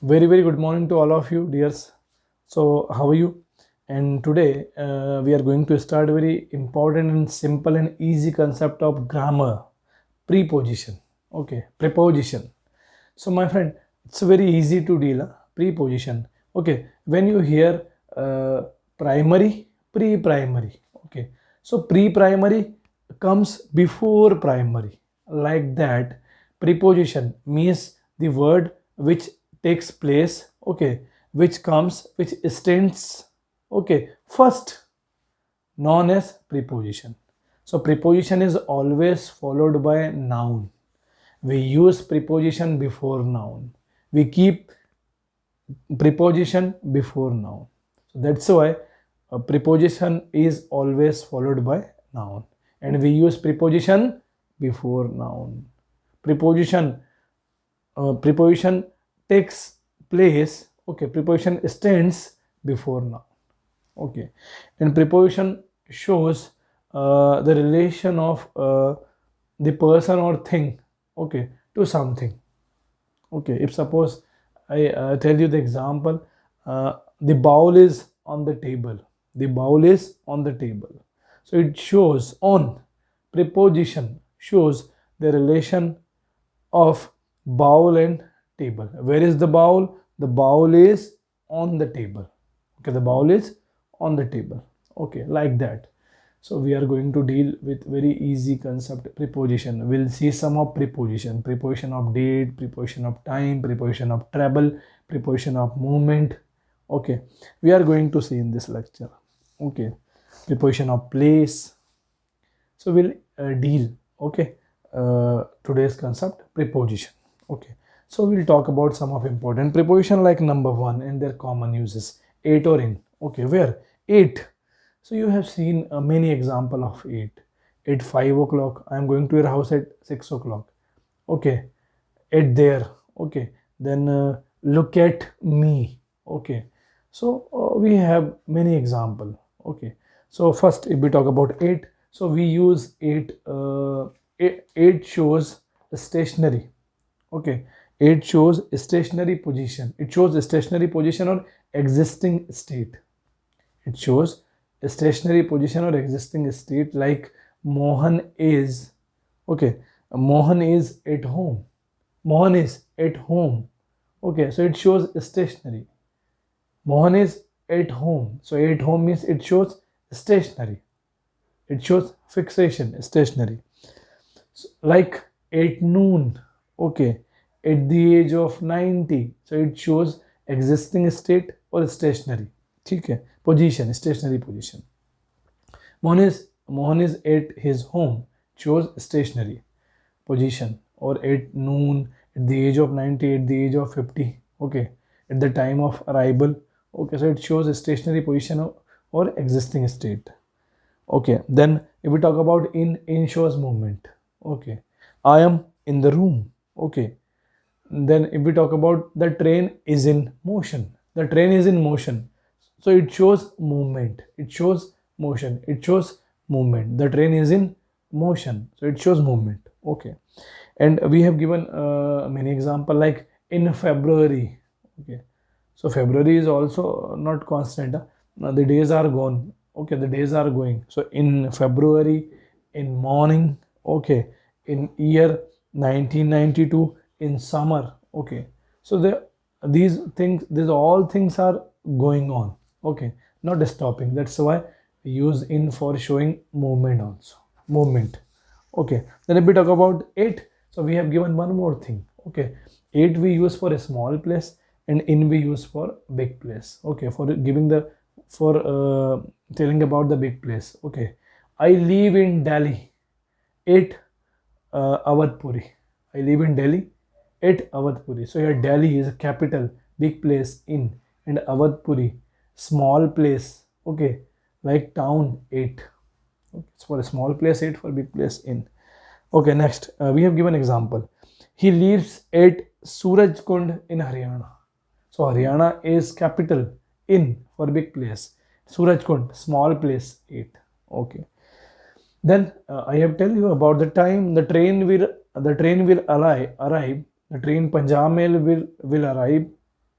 Very good morning to all of you, dears. So, how are you? And today we are going to start a very important and simple and easy concept of grammar, preposition. Okay, preposition. So, my friend, it's very easy to deal. Preposition. Okay, when you hear uh, primary, pre-primary. Okay, so pre-primary comes before primary. Like that, preposition means the word which takes place. Okay, which stands. Okay, first, known as preposition. So preposition is always followed by noun. We use preposition before noun. We keep preposition before noun. So that's why a preposition is always followed by noun, and we use preposition before noun. Preposition takes place. Okay, preposition stands before noun. Okay, and preposition shows the relation of the person or thing, okay, to something. Okay, if suppose I tell you the example, the bowl is on the table. The bowl is on the table. So it shows on. Preposition shows the relation of bowl and table. Where is the bowl? The bowl is on the table. Okay, the bowl is on the table. Okay, like that. So we are going to deal with very easy concept, preposition. We'll see some of preposition: preposition of date, preposition of time, preposition of travel, preposition of movement. Okay, we are going to see in this lecture. Okay, preposition of place. So we'll deal. Okay, today's concept, preposition. Okay, so we'll talk about some of important preposition like number one and their common uses. Eight or in. Okay, where eight. So you have seen many example of eight. At 5 o'clock, I am going to your house at 6 o'clock. Okay, at there. Okay, then look at me. Okay, so we have many example. Okay, so first if we talk about eight, so we use eight. Eight shows stationary. Okay, eight shows stationary position. It shows stationary position or existing state. It shows a stationary position or existing state, like Mohan is. Okay, Mohan is at home. Mohan is at home. Okay, so it shows stationary. Mohan is at home. So at home means it shows stationary. It shows fixation, stationary. So, like at noon. Okay, at the age of 90. So it shows existing state or stationary. ठीक है, position, stationary position. Mohan is at his home, shows stationary position, or at noon, at the age of 90, at the age of 50. Okay, at the time of arrival. Okay, so it shows a stationary position or existing state. Okay, then if we talk about in shows movement. Okay, I am in the room. Okay, then if we talk about the train is in motion. The train is in motion, so it shows movement. It shows motion. It shows movement. The train is in motion, so it shows movement. Okay, and we have given many example like in February. Okay, so February is also not constant. The days are gone. Okay, the days are going. So in February, in morning. Okay, in year 1992, in summer. Okay, so these all things are going on. Okay, not stopping. That's why we use in for showing movement also. Movement. Okay, then if we talk about eight, so we have given one more thing. Okay, eight we use for a small place, and in we use for big place. Okay, for giving the for telling about the big place. Okay, I live in Delhi. Eight, Awadhpuri. I live in Delhi at Awadhpuri. So here Delhi is a capital, big place in, and Awadhpuri, small place. Okay, like town 8. Okay, it's for a small place 8, for big place in. Okay, next we have given example. He lives at Surajkund in Haryana. So Haryana is capital, in for big place. Surajkund, small place 8. Okay. Then I have tell you about the time the train will arrive. The train Punjab Mail will arrive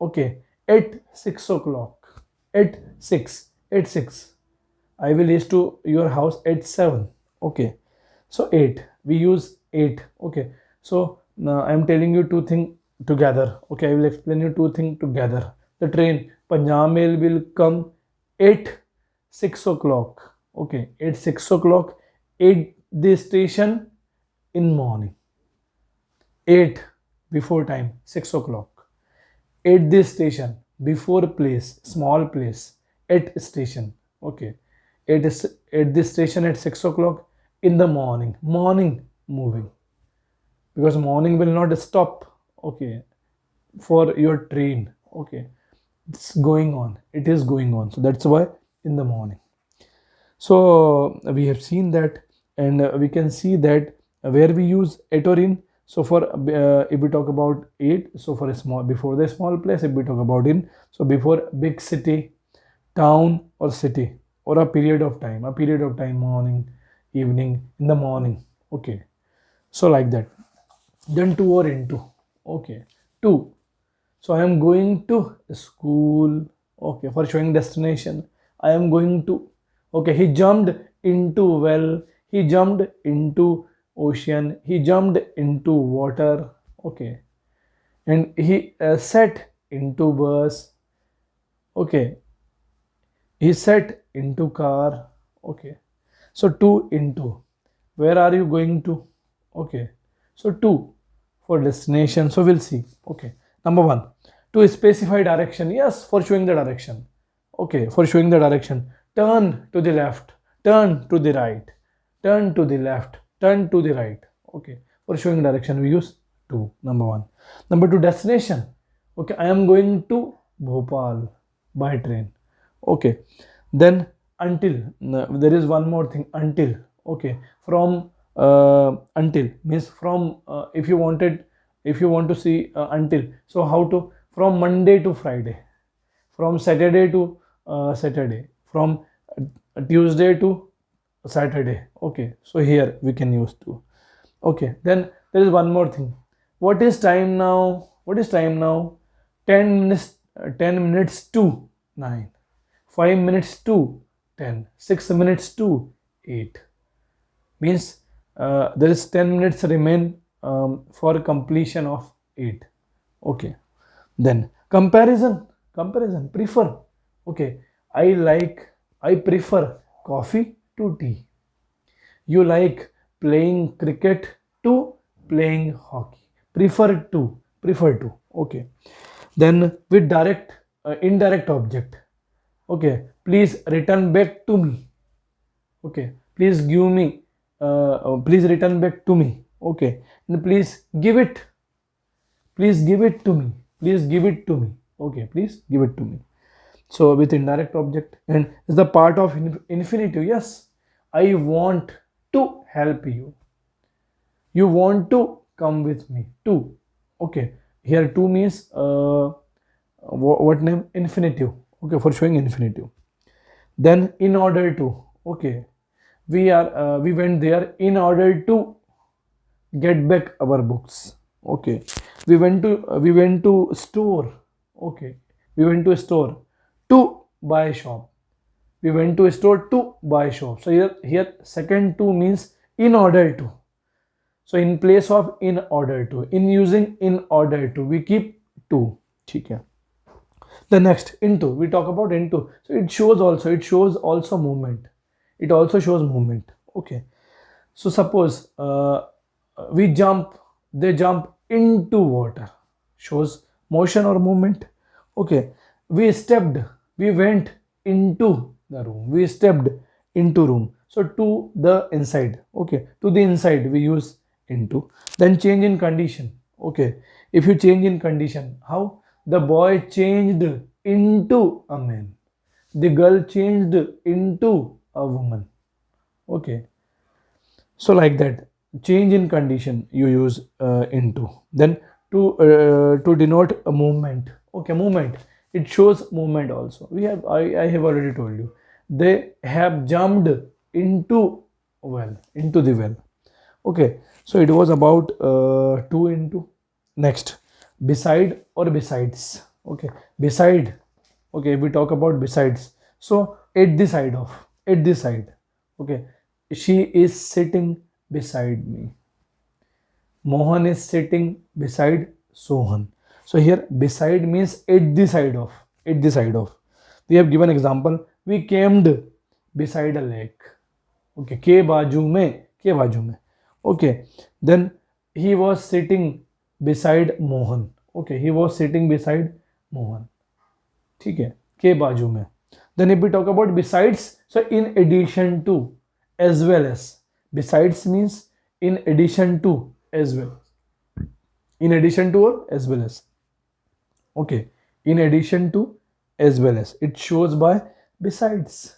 Okay, at 6 o'clock, at 6, at 6. I will reach to your house at 7. Okay, so 8, we use 8. Okay, so now I am telling you two things together. Okay, I will explain you two things together. The train Punjab Mail will come at 6 o'clock. Okay, at 6 o'clock at the station in morning. 8 before time, 6 o'clock. At this station, before place, small place, at station. Okay, it is at this station at 6 o'clock in the morning. Morning moving, because morning will not stop. Okay, for your train. Okay, it's going on, it is going on, so that's why in the morning. So we have seen that, and we can see that where we use at or in. So for if we talk about 8, so for a small, before the small place, if we talk about in, so before big city, town or city, or a period of time, morning, evening, in the morning. Okay, so like that. Then to or into. Okay, to, so I am going to school. Okay, for showing destination, I am going to. Okay, he jumped into well, he jumped into ocean, he jumped into water. Okay, and he sat into bus. Okay, he sat into car. Okay, so to into, where are you going to? Okay, so to for destination. So we'll see. Okay, number one, to specify direction. Yes, for showing the direction. Okay, for showing the direction, turn to the left, turn to the right, turn to the left, turn to the right. Okay, for showing direction we use to. Number one. Number two, destination. Okay, I am going to Bhopal by train. Okay, then until, there is one more thing, until. Okay, from until means from, if you wanted, if you want to see until, so how to, from Monday to Friday, from Saturday to Saturday, from Tuesday to Saturday. Okay, so here we can use to. Okay, then there is one more thing. What is time now? What is time now? 10 minutes, 10 minutes to 9, 5 minutes to 10, 6 minutes to 8. Means there is 10 minutes remain for completion of 8. Okay, then comparison, comparison, prefer. Okay, I prefer coffee to tea. You like playing cricket to playing hockey. Prefer to. Okay, then with direct, indirect object. Okay, please return back to me. Okay, please give me, please return back to me. Okay, and please give it, please give it to me, please give it to me. Okay, please give it to me. So with indirect object, and is the part of infinitive. Yes, I want to help you, you want to come with me, to. Okay, here to means what name, infinitive. Okay, for showing infinitive. Then in order to. Okay, we went there in order to get back our books. Okay, we went to store. Okay, we went to a store to buy a shop. We went to a store to buy a shop. So here second to means in order to. So in place of in order to, in using in order to, we keep to. ठीक है. The next, into, we talk about into. So it shows also movement. It also shows movement. Okay, so suppose we jump, they jump into water, shows motion or movement. Okay, we stepped, we went into the room, we stepped into room, so to the inside. Okay, to the inside we use into. Then change in condition. Okay, if you change in condition, how? The boy changed into a man, the girl changed into a woman. Okay, so like that, change in condition you use into. Then to denote a movement. Okay, movement, it shows movement also. I have already told you, they have jumped into well, into the well. Okay, so it was about to into. Next, beside or besides. Okay, beside. Okay, if we talk about besides, so at the side of, at the side. Okay, she is sitting beside me. Mohan is sitting beside Sohan. So here beside means at the side of, at the side of. We have given example. We camped beside a lake. Okay, के बाजू में, के बाजू में. Okay, then he was sitting beside Mohan. Okay, he was sitting beside Mohan. ठीक है, के बाजू में. Then if we talk about besides, so in addition to, as well as. Besides means in addition to, as well. In addition to or as well as. Okay, in addition to, as well as. It shows by besides.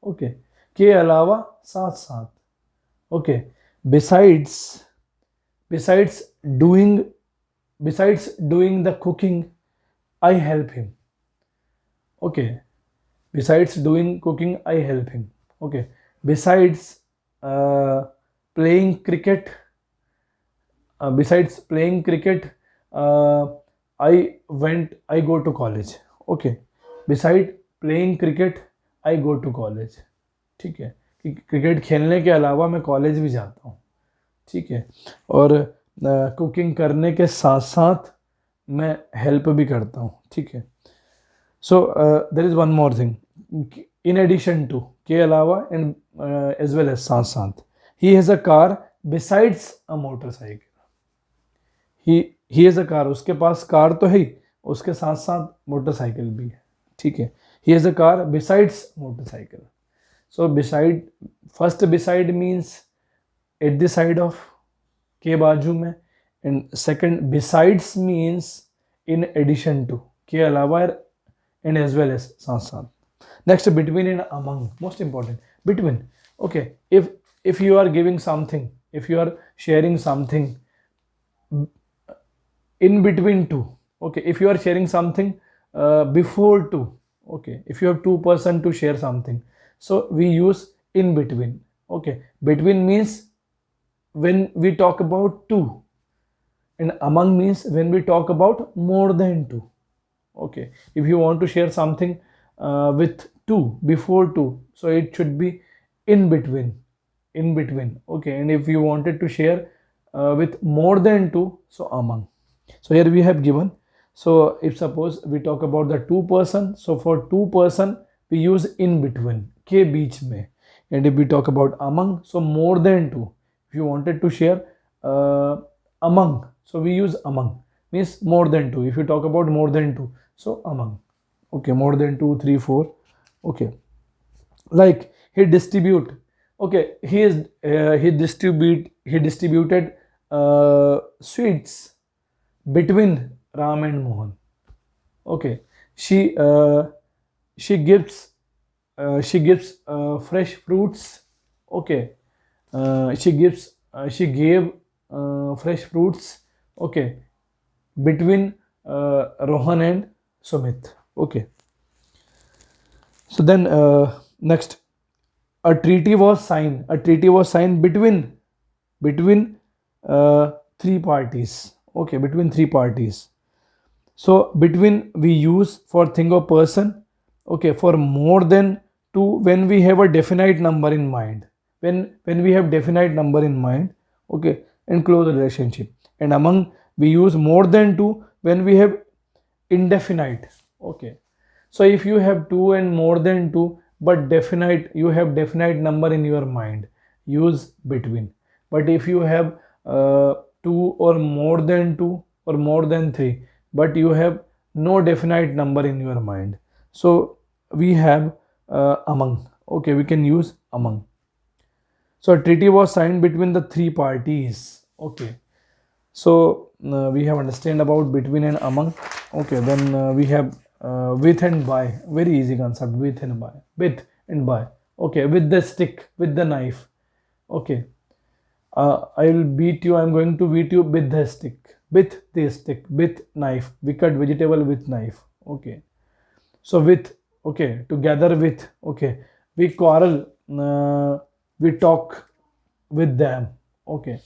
Okay, के अलावा, साथ साथ. Okay, besides, besides doing, besides doing the cooking, I help him. Okay, besides doing cooking, I help him. Okay, besides playing cricket, besides playing cricket, I go to college. Okay, beside playing cricket, I go to college. ठीक है, कि cricket खेलने के अलावा मैं college भी जाता हूँ. ठीक है, और कुकिंग करने के साथ साथ मैं हेल्प भी करता हूँ. ठीक है. So there is one more thing, in addition to, के अलावा, एंड एज वेल एज, साथ साथ. He has a car besides a motorcycle. He has a car, उसके पास कार तो है ही, उसके साथ साथ मोटरसाइकिल भी है. ठीक है, he has a car besides motorcycle. So beside, first beside means at the side of, के बाजू में, and second besides means in addition to, के अलावा, एंड एज वेल एज, साथ साथ. Next, between and among, most important. Between. Okay, if you are giving something, if you are sharing something in between two. Okay, if you are sharing something before two. Okay, if you have two person to share something, so we use in between. Okay, between means when we talk about two, and among means when we talk about more than two. Okay, if you want to share something with two, before two, so it should be in between, in between. Okay, and if you wanted to share with more than two, so among. So here we have given. So if suppose we talk about the two person, so for two person we use in between, के बीच में. And if we talk about among, so more than two, if you wanted to share among, so we use among, means more than two. If you talk about more than two, so among. Okay, more than 2, 3, 4. Okay, like he distribute. Okay, he distributed sweets between Ram and Mohan. Okay, she gives fresh fruits. Okay, she gave fresh fruits. Okay, between Rohan and Sumit. Okay, so then next, a treaty was signed between three parties. Okay, between three parties. So between we use for thing or person. Okay, for more than two, when we have a definite number in mind, when we have definite number in mind. Okay, and close relationship. And among, we use more than two when we have indefinite. Okay, so if you have two and more than two, but definite, you have definite number in your mind, use between. But if you have two or more than two or more than three, but you have no definite number in your mind, so we have among. Okay, we can use among. So a treaty was signed between the three parties. Okay, so we have understand about between and among. Okay, then we have with and by. Very easy concept, with and by. With and by. Okay, with the stick, with the knife. Okay, I will beat you, I am going to beat you with the stick, with the stick, with knife. We cut vegetable with knife. Okay, so with. Okay, together with. Okay, we quarrel, we talk with them. Okay,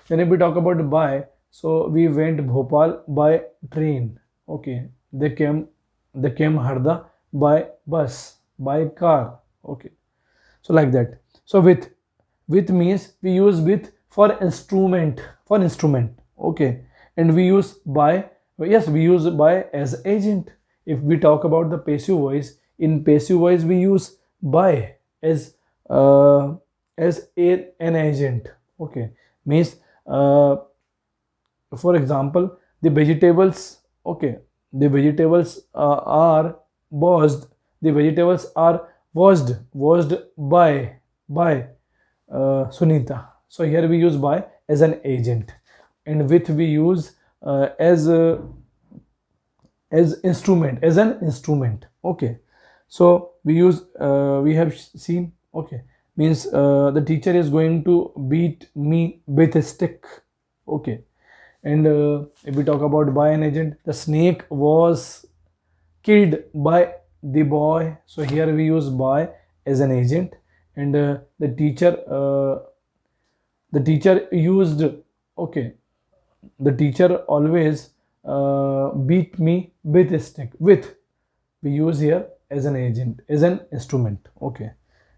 then if we talk about by, so we went Bhopal by train. Okay, they came Harda by bus, by car. Okay, so like that. So with means we use with for instrument, for instrument. Okay, and we use by, yes, we use by as agent. If we talk about the passive voice, in passive voice we use by as uh, an agent. Okay, means uh, for example, the vegetables. Okay, the vegetables are washed, the vegetables are washed by Sunita. So here we use by as an agent, and with we use as instrument, as an instrument. Okay, so we use we have seen. Okay, means the teacher is going to beat me with a stick. Okay, and if we talk about by an agent, the snake was killed by the boy. So here we use by as an agent, and the teacher used. Okay, the teacher always beat me with a stick. With we use here as an agent, as an instrument. Okay,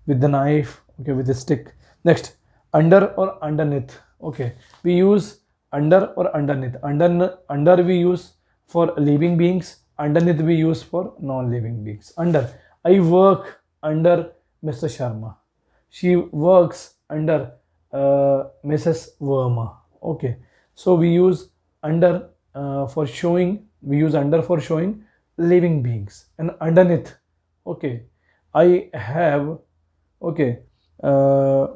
with the knife. Okay, with a stick. Next, under or underneath. Okay, we use under or underneath. Under we use for living beings, underneath we use for non-living beings. Under, I work under Mr. Sharma, she works under Mrs. Verma. Okay, so we use under for showing, we use under for showing living beings. And underneath, okay, I have, okay, uh,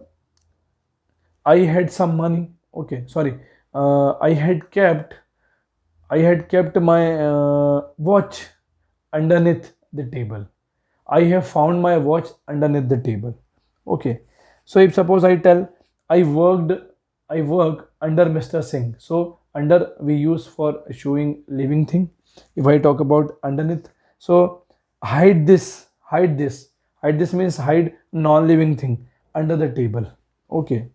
I had some money. Okay, sorry, I had kept my watch underneath the table. I have found my watch underneath the table. Okay, so if suppose I tell I worked, I work under Mr. Singh. So under we use for showing living thing. If I talk about underneath, so hide this, hide this, hide this means hide non-living thing under the table. Okay,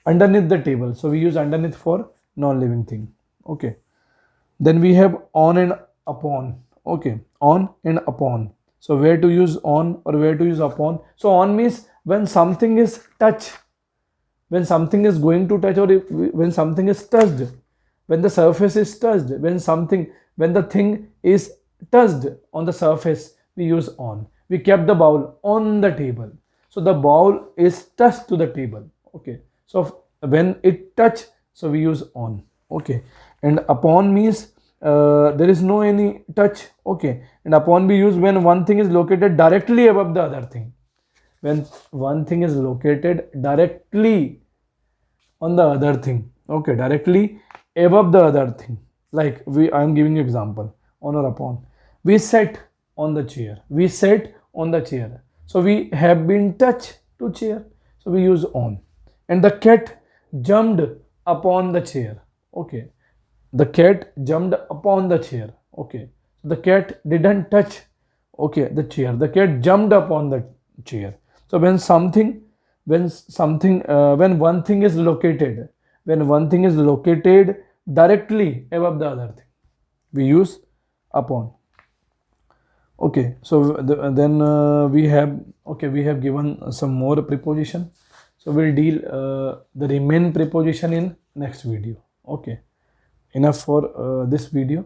underneath the table. So we use underneath for non-living thing. Okay, then we have on and upon. Okay, on and upon. So where to use on or where to use upon? So on means when something is touched, when something is going to touch, or if, when something is touched, when the surface is touched, when something, when the thing is touched on the surface, we use on. We kept the bowl on the table, so the bowl is touched to the table. Okay, so when it touch, so we use on. Okay, and upon means there is no any touch. Okay, and upon we use when one thing is located directly above the other thing. When one thing is located directly on the other thing. Okay, directly above the other thing. Like I am giving you example, on or upon. We sat on the chair, we sat on the chair, so we have been touched to chair, so we use on. And the cat jumped upon the chair. Okay, the cat jumped upon the chair. Okay, the cat didn't touch, okay, the chair, the cat jumped upon the chair. So when something, when one thing is located, when one thing is located directly above the other thing, we use upon. Okay, so then we have, okay, we have given some more preposition. So we'll deal the remain preposition in next video. Okay, enough for this video.